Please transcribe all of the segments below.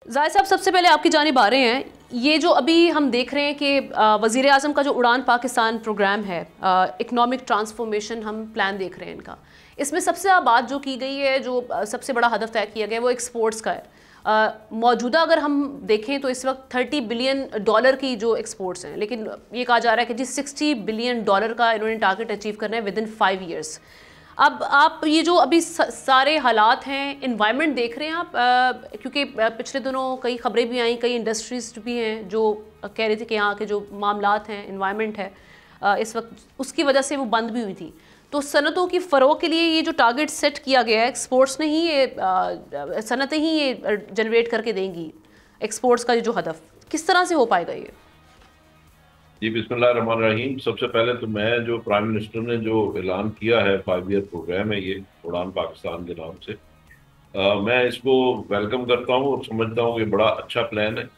जाहिद साहब, सबसे पहले आपकी जानिब आ रहे हैं, ये जो अभी हम देख रहे हैं कि वज़ीर आज़म का जो उड़ान पाकिस्तान प्रोग्राम है, इकनॉमिक ट्रांसफॉर्मेशन हम प्लान देख रहे हैं इनका, इसमें सबसे ज़्यादा बात जो की गई है, जो सबसे बड़ा हदफ तय किया गया है वो एक्सपोर्ट्स का है। मौजूदा अगर हम देखें तो इस वक्त $30 बिलियन की जो एक्सपोर्ट्स हैं, लेकिन ये कहा जा रहा है कि जी $60 बिलियन का इन्होंने टारगेट अचीव करना है विद इन 5 ईयर्स। अब आप ये जो अभी सारे हालात हैं, इन्वायरमेंट देख रहे हैं आप, क्योंकि पिछले दिनों कई खबरें भी आई, कई इंडस्ट्रीज भी हैं जो कह रही थी कि यहाँ के जो मामलात हैं, इन्वायरमेंट है, इस वक्त उसकी वजह से वो बंद भी हुई थी। तो सनतों की फ़रोग के लिए ये जो टारगेट सेट किया गया है, एक्सपोर्ट्स ने ही ये सनतें ही ये जनरेट करके देंगी, एक्सपोर्ट्स का ये जो हदफ, किस तरह से हो पाएगा ये? जी बिस्मिल्लाहिर्रहमानिर्रहीम। सबसे पहले तो मैं जो प्राइम मिनिस्टर ने जो ऐलान किया है 5 ईयर प्रोग्राम है ये उड़ान पाकिस्तान के नाम से, मैं इसको वेलकम करता हूँ और समझता हूँ ये बड़ा अच्छा प्लान है।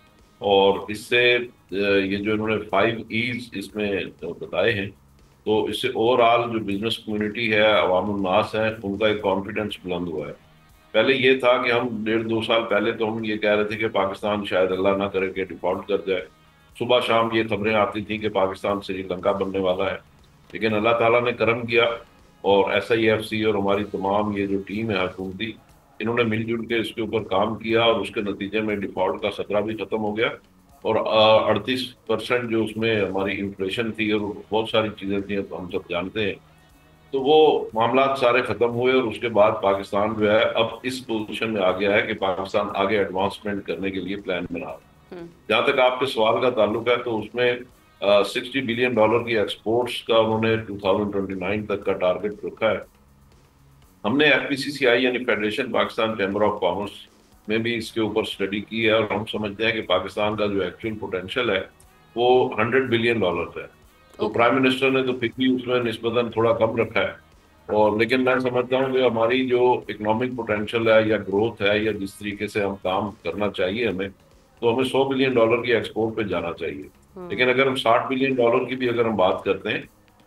और इससे ये जो इन्होंने 5 E's इसमें जो बताए हैं, तो इससे ओवरऑल जो बिजनेस कम्युनिटी है, अवामुल नास है, उनका एक कॉन्फिडेंस बुलंद हुआ है। पहले ये था कि हम 1.5-2 साल पहले तो हम ये कह रहे थे कि पाकिस्तान शायद अल्लाह ना करे कि डिफॉल्ट कर जाए। सुबह शाम ये खबरें आती थी कि पाकिस्तान श्रीलंका बनने वाला है। लेकिन अल्लाह ताला ने करम किया और SIFC और हमारी तमाम ये जो टीम है हुकूमती, इन्होंने मिलजुल के इसके ऊपर काम किया और उसके नतीजे में डिफॉल्ट का खतरा भी खत्म हो गया। और 38% जो उसमें हमारी इन्फ्लेशन थी और बहुत सारी चीजें थी, अब हम सब जानते हैं। तो वो मामला सारे खत्म हुए और उसके बाद पाकिस्तान जो है अब इस पोजीशन में आ गया है कि पाकिस्तान आगे एडवांसमेंट करने के लिए प्लान बना रहा है। हम्म। जहां तक आपके सवाल का ताल्लुक है, तो उसमें $60 बिलियन की एक्सपोर्ट्स का उन्होंने 2029 तक का टारगेट रखा है। हमने FPCCI यानी federation Pakistan chamber of commerce में भी इसके ऊपर स्टडी की है और हम समझते हैं कि पाकिस्तान का जो एक्चुअल पोटेंशियल है वो $100 बिलियन है। तो ओके। प्राइम मिनिस्टर ने तो फिर भी उसमें निस्बतन थोड़ा कम रखा है। और लेकिन मैं समझता हूँ कि हमारी जो इकोनॉमिक पोटेंशियल है या ग्रोथ है या जिस तरीके से हम काम करना चाहिए हमें, तो हमें $100 बिलियन की एक्सपोर्ट पे जाना चाहिए। लेकिन अगर हम $60 बिलियन की भी अगर हम बात करते हैं,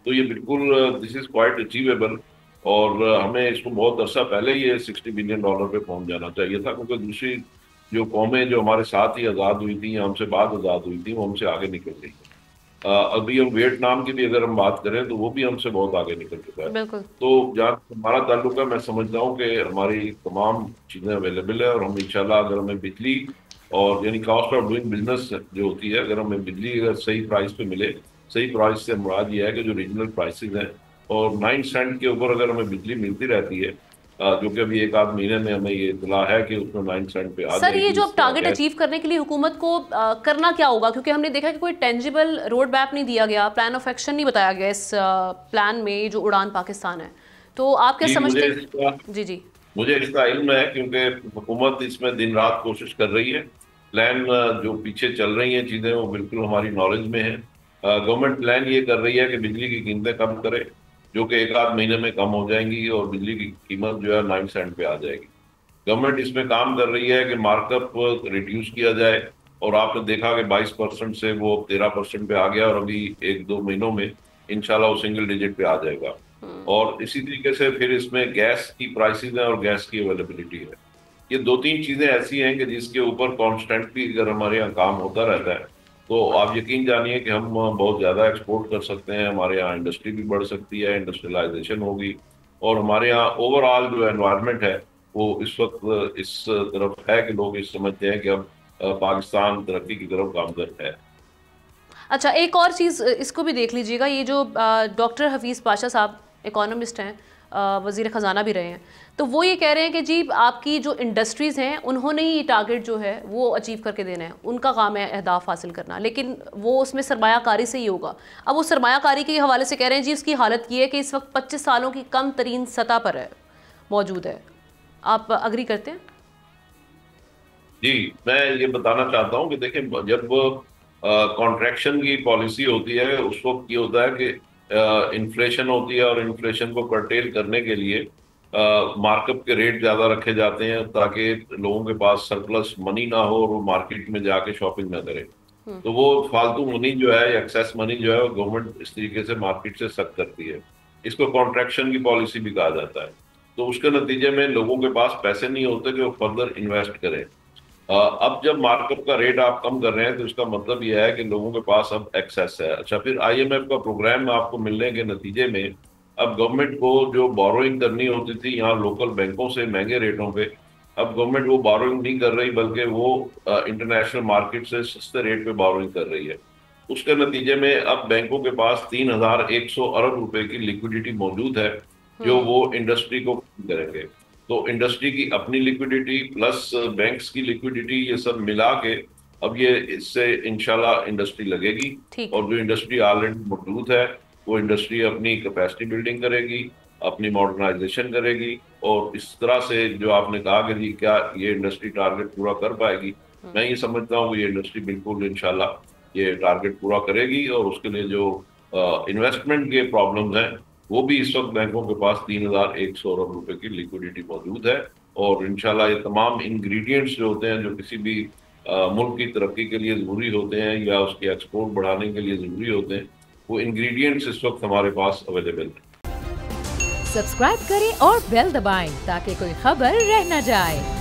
तो ये बिल्कुल दिस इज क्वाइट अचीवेबल। और हमें इसको बहुत अरसा पहले ये $60 बिलियन पे पहुंच जाना चाहिए था, क्योंकि दूसरी जो कौमें जो हमारे साथ ही आज़ाद हुई थी या हमसे बाद आज़ाद हुई थी वो हमसे आगे निकल गई है। अभी हम वियतनाम की भी अगर हम बात करें तो वो भी हमसे बहुत आगे निकल चुका है। बिल्कुल। तो जहाँ तक हमारा ताल्लुक है, मैं समझता हूँ कि हमारी तमाम चीज़ें अवेलेबल है और हम इंशाल्लाह अगर हमें बिजली और यानी कॉस्ट ऑफ डूइंग बिजनेस जो होती है, अगर हमें बिजली अगर सही प्राइस पे मिले, सही प्राइस से मुराद ये है कि जो रीजनल प्राइसेस हैं, और 9 सेंट के ऊपर अगर हमें बिजली मिलती रहती है, जो कि अभी 1 आध महीने में हमें ये इतला है कि उसमें 9 सेंट पे आ सर, ये जाएगी जो इस अब टारगेट गैस। अचीव करने के लिए हुकूमत को करना क्या होगा, क्योंकि हमने देखा कि कोई टेंजिबल रोड मैप नहीं दिया गया, प्लान ऑफ एक्शन नहीं बताया गया इस प्लान में, जो उड़ान पाकिस्तान है। तो आप क्या जी समझते हैं? जी जी। मुझे इसका इल्म है, क्योंकि हुकूमत इसमें दिन रात कोशिश कर रही है। प्लान जो पीछे चल रही हैं चीज़ें वो बिल्कुल हमारी नॉलेज में है। गवर्नमेंट प्लान ये कर रही है कि बिजली की कीमतें कम करे, जो कि 1 आध महीने में कम हो जाएंगी और बिजली की कीमत जो है 9 सेंट पे आ जाएगी। गवर्नमेंट इसमें काम कर रही है कि मार्कअप रिड्यूस किया जाए। और आपने देखा कि 22% से वो 13% पे आ गया और अभी 1-2 महीनों में इंशाल्लाह वो सिंगल डिजिट पे आ जाएगा। और इसी तरीके से फिर इसमें गैस की प्राइसेस है और गैस की अवेलेबिलिटी है। ये 2-3 चीजें ऐसी हैं कि जिसके ऊपर कॉन्स्टेंटली अगर हमारे यहाँ काम होता रहता है, तो आप यकीन जानिए कि हम बहुत ज्यादा एक्सपोर्ट कर सकते हैं, हमारे यहाँ इंडस्ट्री भी बढ़ सकती है, इंडस्ट्रियलाइजेशन होगी। और हमारे यहाँ ओवरऑल जो एनवायरनमेंट है वो इस वक्त इस तरफ है कि लोग इस समझते हैं कि अब पाकिस्तान तरक्की की तरफ गामजन है। अच्छा, एक और चीज़ इसको भी देख लीजिएगा, ये जो डॉक्टर हफीज़ पाशा साहब इकोनॉमिस्ट हैं, वज़ीर ख़जाना भी रहे हैं, तो वो ये कह रहे हैं कि जी आपकी जो इंडस्ट्रीज़ हैं उन्होंने ही ये टारगेट जो है वो अचीव करके देना है, उनका काम है अहदाफ हासिल करना, लेकिन वो उसमें सरमायाकारी से ही होगा। अब वो सरमायाकारी के हवाले से कह रहे हैं जी उसकी हालत ये है कि इस वक्त 25 सालों की कम तरीन सतह पर है, मौजूद है। आप अग्री करते हैं? जी, मैं ये बताना चाहता हूँ कि देखिए, जब कॉन्ट्रैक्शन की पॉलिसी होती है उस वक्त ये होता है कि इन्फ्लेशन होती है और इन्फ्लेशन को कर्टेल करने के लिए मार्कअप के रेट ज्यादा रखे जाते हैं ताकि लोगों के पास सरप्लस मनी ना हो और वो मार्केट में जाके शॉपिंग ना करें। तो वो फालतू मनी जो है, एक्सेस मनी जो है, वो गवर्नमेंट इस तरीके से मार्केट से सक करती है। इसको कॉन्ट्रैक्शन की पॉलिसी भी कहा जाता है। तो उसके नतीजे में लोगों के पास पैसे नहीं होते कि वो फर्दर इन्वेस्ट करें। अब जब मार्कअप का रेट आप कम कर रहे हैं तो इसका मतलब यह है कि लोगों के पास अब एक्सेस है। अच्छा, फिर आईएमएफ का प्रोग्राम आपको मिलने के नतीजे में अब गवर्नमेंट को जो बोरोइंग करनी होती थी यहाँ लोकल बैंकों से महंगे रेटों पे, अब गवर्नमेंट वो बोरोइंग नहीं कर रही, बल्कि वो इंटरनेशनल मार्केट से सस्ते रेट पे बोरोइंग कर रही है। उसके नतीजे में अब बैंकों के पास 3,100 अरब रुपए की लिक्विडिटी मौजूद है, जो वो इंडस्ट्री को करेंगे। तो इंडस्ट्री की अपनी लिक्विडिटी प्लस बैंक्स की लिक्विडिटी, ये सब मिला के अब ये इससे इंशाल्लाह इंडस्ट्री लगेगी। और जो इंडस्ट्री ऑलरेडी मौजूद है वो इंडस्ट्री अपनी कैपेसिटी बिल्डिंग करेगी, अपनी मॉडर्नाइजेशन करेगी, और इस तरह से जो आपने कहा कि जी क्या ये इंडस्ट्री टारगेट पूरा कर पाएगी, मैं ये समझता हूँ कि ये इंडस्ट्री बिल्कुल इंशाल्लाह ये टारगेट पूरा करेगी। और उसके लिए जो इन्वेस्टमेंट के प्रॉब्लम्स हैं वो भी इस वक्त बैंकों के पास 3,100 अरब रुपए की लिक्विडिटी मौजूद है। और इंशाल्लाह ये तमाम इंग्रेडिएंट्स जो होते हैं, जो किसी भी मुल्क की तरक्की के लिए ज़रूरी होते हैं या उसकी एक्सपोर्ट बढ़ाने के लिए ज़रूरी होते हैं, वो इंग्रेडिएंट्स इस वक्त हमारे पास अवेलेबल हैं। सब्सक्राइब करें और बेल दबाएं ताकि कोई खबर रह न जाए।